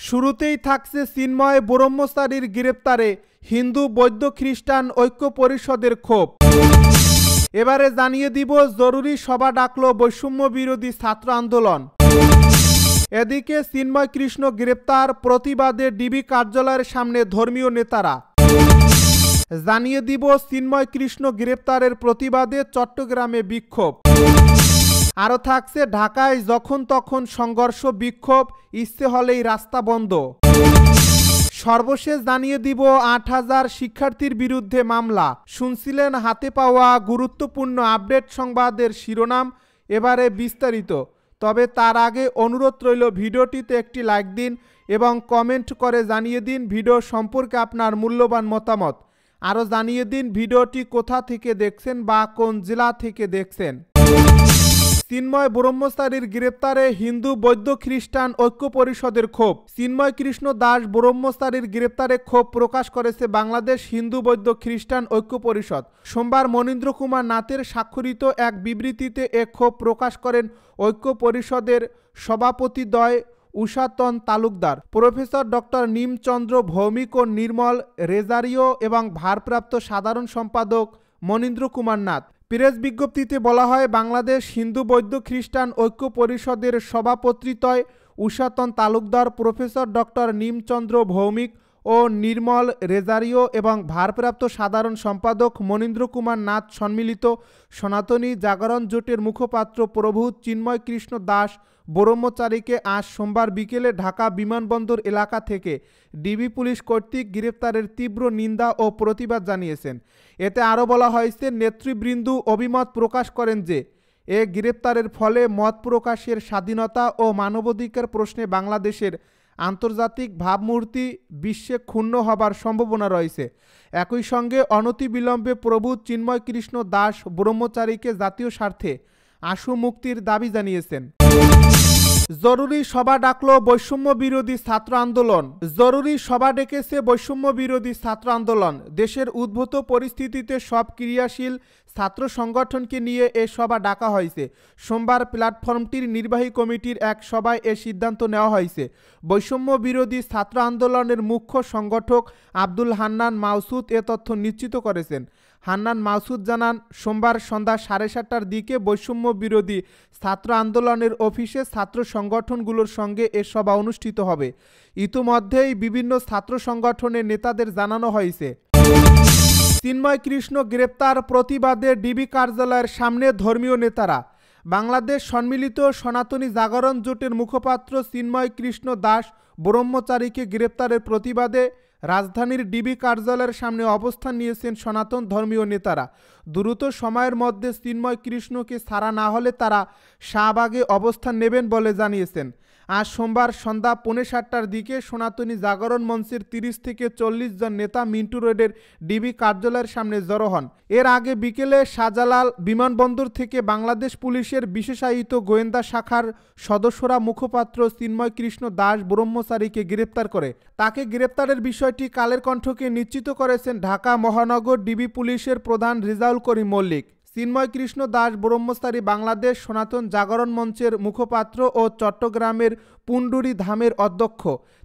শুরুতেই থাকছে চিন্ময় ব্রহ্মচারীর গ্রেপ্তারে হিন্দু বৌদ্ধ খ্রিস্টান ঐক্য পরিষদের ক্ষোভ। এবারে জানিয়ে দিব জরুরি সভা ডাকল বৈষম্য বিরোধী ছাত্র আন্দোলন। এদিকে চিন্ময় কৃষ্ণ গ্রেপ্তার প্রতিবাদে ডিবি কার্যালয়ের সামনে ধর্মীয় নেতারা। জানিয়ে দিব চিন্ময় কৃষ্ণ গ্রেপ্তারের প্রতিবাদে চট্টগ্রামে বিক্ষোভ। আরও থাকছে ঢাকায় যখন তখন সংঘর্ষ বিক্ষোভ, ইচ্ছে হলেই রাস্তা বন্ধ। সর্বশেষ জানিয়ে দিব ৮,০০০ শিক্ষার্থীর বিরুদ্ধে মামলা। শুনছিলেন হাতে পাওয়া গুরুত্বপূর্ণ আপডেট সংবাদের শিরোনাম, এবারে বিস্তারিত। তবে তার আগে অনুরোধ রইল ভিডিওটিতে একটি লাইক দিন এবং কমেন্ট করে জানিয়ে দিন ভিডিও সম্পর্কে আপনার মূল্যবান মতামত। আরও জানিয়ে দিন ভিডিওটি কোথা থেকে দেখছেন বা কোন জেলা থেকে দেখছেন। চিন্ময় ব্রহ্মচারীর গ্রেপ্তারে হিন্দু বৌদ্ধ খ্রিস্টান ঐক্য পরিষদের ক্ষোভ। চিন্ময় কৃষ্ণ দাস ব্রহ্মচারীর গ্রেপ্তারে ক্ষোভ প্রকাশ করেছে বাংলাদেশ হিন্দু বৌদ্ধ খ্রিস্টান ঐক্য পরিষদ। সোমবার মনীন্দ্র কুমার নাথের স্বাক্ষরিত এক বিবৃতিতে এ ক্ষোভ প্রকাশ করেন ঐক্য পরিষদের সভাপতিদ্বয় উষাতন তালুকদার, প্রফেসর ডক্টর নিমচন্দ্র ভৌমিক ও নির্মল রেজারিও এবং ভারপ্রাপ্ত সাধারণ সম্পাদক মনীন্দ্র কুমার নাথ। প্রেস বিজ্ঞপ্তিতে বলা হয়, বাংলাদেশ হিন্দু বৌদ্ধ খ্রিস্টান ঐক্য পরিষদের সভাপতিদ্বয় উষাতন তালুকদার, প্রফেসর ডক্টর নিমচন্দ্র ভৌমিক ও নির্মল রেজারিও এবং ভারপ্রাপ্ত সাধারণ সম্পাদক মনীন্দ্র কুমার নাথ সম্মিলিত সনাতনী জাগরণ জোটের মুখপাত্র প্রভু চিন্ময় কৃষ্ণ দাস ব্রহ্মচারীকে আজ সোমবার বিকেলে ঢাকা বিমানবন্দর এলাকা থেকে ডিবি পুলিশ কর্তৃক গ্রেপ্তারের তীব্র নিন্দা ও প্রতিবাদ জানিয়েছেন। এতে আরও বলা হয়েছে, নেতৃবৃন্দ অভিমত প্রকাশ করেন যে এ গ্রেপ্তারের ফলে মত প্রকাশের স্বাধীনতা ও মানবাধিকার প্রশ্নে বাংলাদেশের আন্তর্জাতিক ভাবমূর্তি বিশ্বে ক্ষুণ্ণ হবার সম্ভাবনা রয়েছে। একই সঙ্গে অনতিবিলম্বে প্রভু চিন্ময় কৃষ্ণ দাস ব্রহ্মচারীকে জাতীয় স্বার্থে আশু মুক্তির দাবি জানিয়েছেন। জরুরি সভা ডাকল বৈষম্য বিরোধী ছাত্র আন্দোলন। জরুরি সভা ডেকেছে বৈষম্য বিরোধী ছাত্র আন্দোলন। দেশের উদ্ভূত পরিস্থিতিতে সব ক্রিয়াশীল ছাত্র সংগঠনকে নিয়ে এ সভা ডাকা হয়েছে। সোমবার প্ল্যাটফর্মটির নির্বাহী কমিটির এক সভায় এ সিদ্ধান্ত নেওয়া হয়েছে। বৈষম্য বিরোধী ছাত্র আন্দোলনের মুখ্য সংগঠক আব্দুল হান্নান মাসুদ এ তথ্য নিশ্চিত করেছেন। হান্নান মাসুদ জানান, সোমবার সন্ধ্যা 7:30টার দিকে বৈষম্য বিরোধী ছাত্র আন্দোলনের অফিসে ছাত্র সংগঠনগুলোর সঙ্গে এ সভা অনুষ্ঠিত হবে। ইতিমধ্যেই বিভিন্ন ছাত্র সংগঠনের নেতাদের জানানো হয়েছে। চিন্ময় কৃষ্ণ গ্রেপ্তার প্রতিবাদে ডিবি কার্যালয়ের সামনে ধর্মীয় নেতারা। বাংলাদেশ সম্মিলিত সনাতনী জাগরণ জোটের মুখপাত্র চিন্ময় কৃষ্ণ দাস ব্রহ্মচারীকে গ্রেপ্তারের প্রতিবাদে রাজধানীর ডিবি কার্যালয়ের সামনে অবস্থান নিয়েছেন সনাতন ধর্মীয় নেতারা। দ্রুত সময়ের মধ্যে চিন্ময় কৃষ্ণকে ছাড়া না হলে তারা শাহবাগে অবস্থান নেবেন বলে জানিয়েছেন। আজ সোমবার সন্ধ্যা 7:45টার দিকে সনাতনী জাগরণ মঞ্চের 30 থেকে 40 জন নেতা মিন্টু রোডের ডিবি কার্যালয়ের সামনে জড়ো হন। এর আগে বিকেলে শাহজালাল বিমানবন্দর থেকে বাংলাদেশ পুলিশের বিশেষায়িত গোয়েন্দা শাখার সদস্যরা মুখপাত্র চিন্ময় কৃষ্ণ দাস ব্রহ্মচারীকে গ্রেপ্তার করে। তাকে গ্রেপ্তারের বিষয়টি কালের কণ্ঠকে নিশ্চিত করেছেন ঢাকা মহানগর ডিবি পুলিশের প্রধান রেজাউল করিম মল্লিক। চিন্ময় কৃষ্ণ দাস ব্রহ্মচারী বাংলাদেশ সনাতন জাগরণ মঞ্চের মুখপাত্র ও চট্টগ্রামের পুন্ডুরি ধামের অধ্যক্ষ।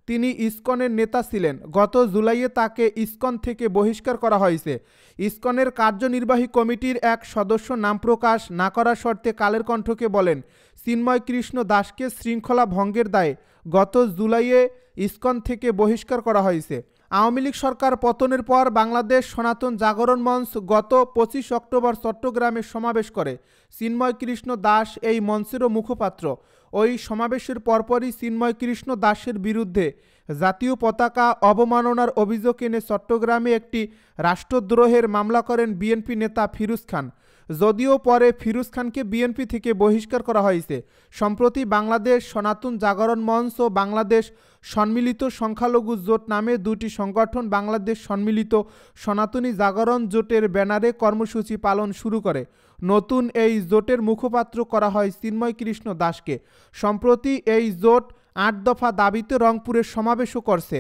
তিনি ইসকনের নেতা ছিলেন। গত জুলাইয়ে তাকে ইসকন থেকে বহিষ্কার করা হয়েছে। ইসকনের কার্যনির্বাহী কমিটির এক সদস্য নাম প্রকাশ না করার শর্তে কালের কণ্ঠকে বলেন, চিন্ময় কৃষ্ণ দাসকে শৃঙ্খলা ভঙ্গের দায়ে গত জুলাইয়ে ইসকন থেকে বহিষ্কার করা হয়েছে। আওয়ামী লীগ সরকার পতনের পর বাংলাদেশ সনাতন জাগরণ মঞ্চ গত 25 অক্টোবর চট্টগ্রামে সমাবেশ করে। চিন্ময় কৃষ্ণ দাস এই মঞ্চেরও মুখপাত্র। ওই সমাবেশের পরপরই চিন্ময় কৃষ্ণ দাসের বিরুদ্ধে জাতীয় পতাকা অবমাননার অভিযোগ এনে চট্টগ্রামে একটি রাষ্ট্রদ্রোহের মামলা করেন বিএনপি নেতা ফিরোজ খান। যদিও পরে ফিরোজ খানকে বিএনপি থেকে বহিষ্কার করা হয়েছে। সম্প্রতি বাংলাদেশ সনাতন জাগরণ মঞ্চ ও বাংলাদেশ সম্মিলিত সংখ্যালঘু জোট নামে দুটি সংগঠন বাংলাদেশ সম্মিলিত সনাতনী জাগরণ জোটের ব্যানারে কর্মসূচি পালন শুরু করে। নতুন এই জোটের মুখপাত্র করা হয় চিন্ময় কৃষ্ণ দাসকে। সম্প্রতি এই জোট 8 দফা দাবিতে রংপুরের সমাবেশও করছে।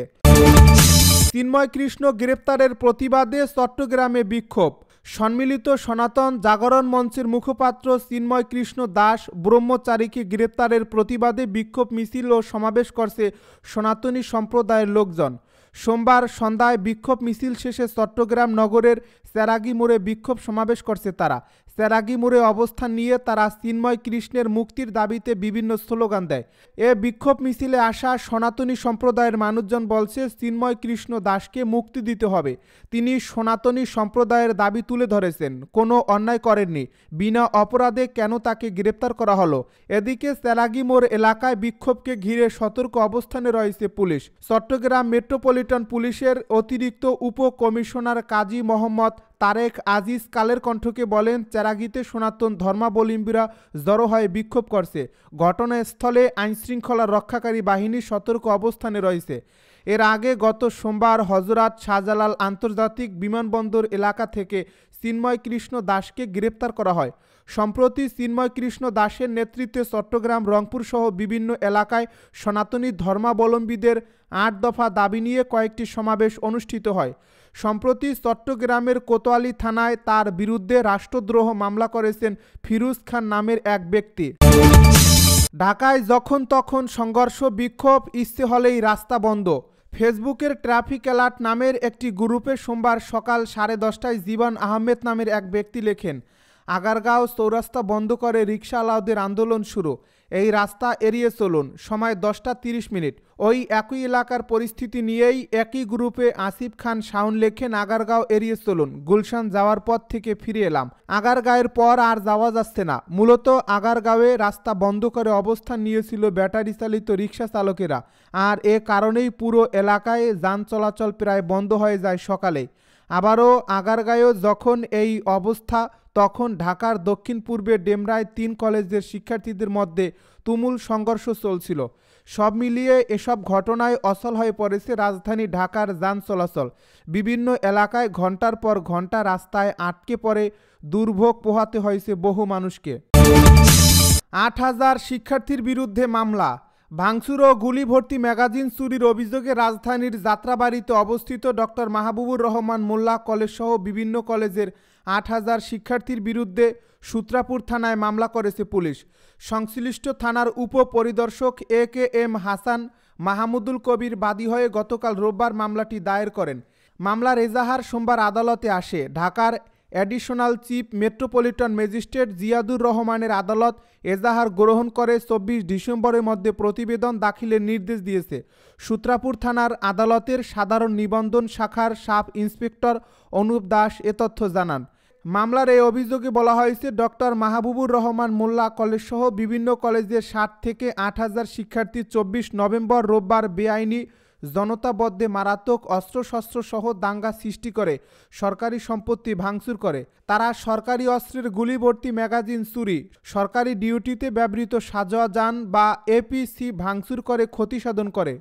চিন্ময় কৃষ্ণ গ্রেপ্তারের প্রতিবাদে চট্টগ্রামে বিক্ষোভ। সম্মিলিত সনাতন জাগরণ মঞ্চের মুখপাত্র চিন্ময় কৃষ্ণ দাস ব্রহ্মচারীকে গ্রেপ্তারের প্রতিবাদে বিক্ষোভ মিছিল ও সমাবেশ করছে সনাতনী সম্প্রদায়ের লোকজন। সোমবার সন্ধ্যায় বিক্ষোভ মিছিল শেষে চট্টগ্রাম নগরের চেরাগী মোড়ে বিক্ষোভ সমাবেশ করছে তারা। চেরাগী মোড়ে অবস্থান নিয়ে তারা চিন্ময় কৃষ্ণের মুক্তির দাবিতে বিভিন্ন স্লোগান দেয়। এ বিক্ষোভ মিছিলে আসা সনাতনী সম্প্রদায়ের মানুষজন বলছে চিন্ময় কৃষ্ণ দাসকে মুক্তি দিতে হবে। তিনি সনাতনী সম্প্রদায়ের দাবি তুলে ধরেছেন, কোনো অন্যায় করেননি, বিনা অপরাধে কেন তাকে গ্রেপ্তার করা হলো। এদিকে চেরাগী মোড় এলাকায় বিক্ষোভকে ঘিরে সতর্ক অবস্থানে রয়েছে পুলিশ। চট্টগ্রাম মেট্রোপলিটন পুলিশের অতিরিক্ত উপকমিশনার কাজী মোহাম্মদ তারেক আজিজ কালের কণ্ঠকে বলেন, চেরাগীতে সনাতন ধর্মাবলম্বীরা জড়ো হয়ে বিক্ষোভ করছে। ঘটনাস্থলে আইনশৃঙ্খলা রক্ষাকারী বাহিনী সতর্ক অবস্থানে রয়েছে। এর আগে গত সোমবার হযরত শাহজালাল আন্তর্জাতিক বিমানবন্দর এলাকা থেকে চিন্ময় কৃষ্ণ দাসকে গ্রেপ্তার করা হয়। সম্প্রতি চিন্ময় কৃষ্ণ দাসের নেতৃত্বে চট্টগ্রাম, রংপুর সহ বিভিন্ন এলাকায় সনাতনী ধর্মাবলম্বীদের ৮ দফা দাবি নিয়ে কয়েকটি সমাবেশ অনুষ্ঠিত হয়। সম্প্রতি চট্টগ্রামের কোতোয়ালি থানায় তার বিরুদ্ধে রাষ্ট্রদ্রোহ মামলা করেছেন ফিরোজ খান নামের এক ব্যক্তি। ঢাকায় যখন তখন সংঘর্ষ বিক্ষোভ, ইচ্ছে হলেই রাস্তা বন্ধ। ফেসবুকের ট্রাফিক অ্যালার্ট নামের একটি গ্রুপে সোমবার সকাল 10:30টায় জীবন আহমেদ নামের এক ব্যক্তি লেখেন, আগারগাঁও চৌরাস্তা বন্ধ করে রিকশাওয়ালাদের আন্দোলন শুরু, এই রাস্তা এড়িয়ে চলুন। সময় 10:30। ওই একই এলাকার পরিস্থিতি নিয়েই একই গ্রুপে আসিফ খান শাওন লেখেন, আগারগাঁও এড়িয়ে চলুন, গুলশান যাওয়ার পথ থেকে ফিরে এলাম, আগারগাঁওয়ের পর আর যাওয়া যাচ্ছে না। মূলত আগারগাঁওয়ে রাস্তা বন্ধ করে অবস্থান নিয়েছিল ব্যাটারি চালিত রিকশা চালকেরা, আর এ কারণেই পুরো এলাকায় যান চলাচল প্রায় বন্ধ হয়ে যায় সকালে। আবারও আগারগাঁওয়ে যখন এই অবস্থা, তখন ঢাকার দক্ষিণ পূর্বে ডেমরায় 3 কলেজের শিক্ষার্থীদের মধ্যে তুমুল সংঘর্ষ চলছিল। সব মিলিয়ে এসব ঘটনায় অচল হয়ে পড়েছে রাজধানী ঢাকার যান চলাচল। বিভিন্ন এলাকায় ঘন্টার পর ঘন্টা রাস্তায় আটকে পড়ে দুর্ভোগ পোহাতে হয়েছে বহু মানুষকে। 8,000 শিক্ষার্থীর বিরুদ্ধে মামলা। ভাঙচুর ও গুলি ভর্তি ম্যাগাজিন চুরির অভিযোগে রাজধানীর যাত্রাবাড়িতে অবস্থিত ডক্টর মাহবুবুর রহমান মোল্লা কলেজ সহ বিভিন্ন কলেজের 8,000 শিক্ষার্থীর বিরুদ্ধে সূত্রাপুর থানায় মামলা করেছে পুলিশ। সংশ্লিষ্ট থানার উপপরিদর্শক AKM হাসান মাহমুদুল কবির বাদী হয়ে গতকাল রোববার মামলাটি দায়ের করেন। মামলার এজাহার সোমবার আদালতে আসে। ঢাকার additional chief metropolitan magistrate Ziadur রহমানের আদালত এজাহার গ্রহণ করে 24 ডিসেম্বরের মধ্যে প্রতিবেদন দাখিলের নির্দেশ দিয়েছে। সূত্রাপুর থানার আদালতের সাধারণ নিবন্ধন শাখার সাব ইন্সপেক্টর অনুপ দাস এ তথ্য জানান। মামলার এই অভিযোগে বলা হয়েছে, ডক্টর মাহবুবুর রহমান মোল্লা কলেজ সহ বিভিন্ন কলেজের 7 থেকে 8,000 শিক্ষার্থী 24 নভেম্বর রোববার বেআইনি জনতাবদ্ধে মারাত্মক অস্ত্রশস্ত্র সহ দাঙ্গা সৃষ্টি করে সরকারি সম্পত্তি ভাঙচুর করে। তারা সরকারি অস্ত্রের গুলিভর্তি ম্যাগাজিন চুরি, সরকারি ডিউটিতে ব্যবহৃত সাজোয়া যান বা APC ভাঙচুর করে ক্ষতি সাধন করে।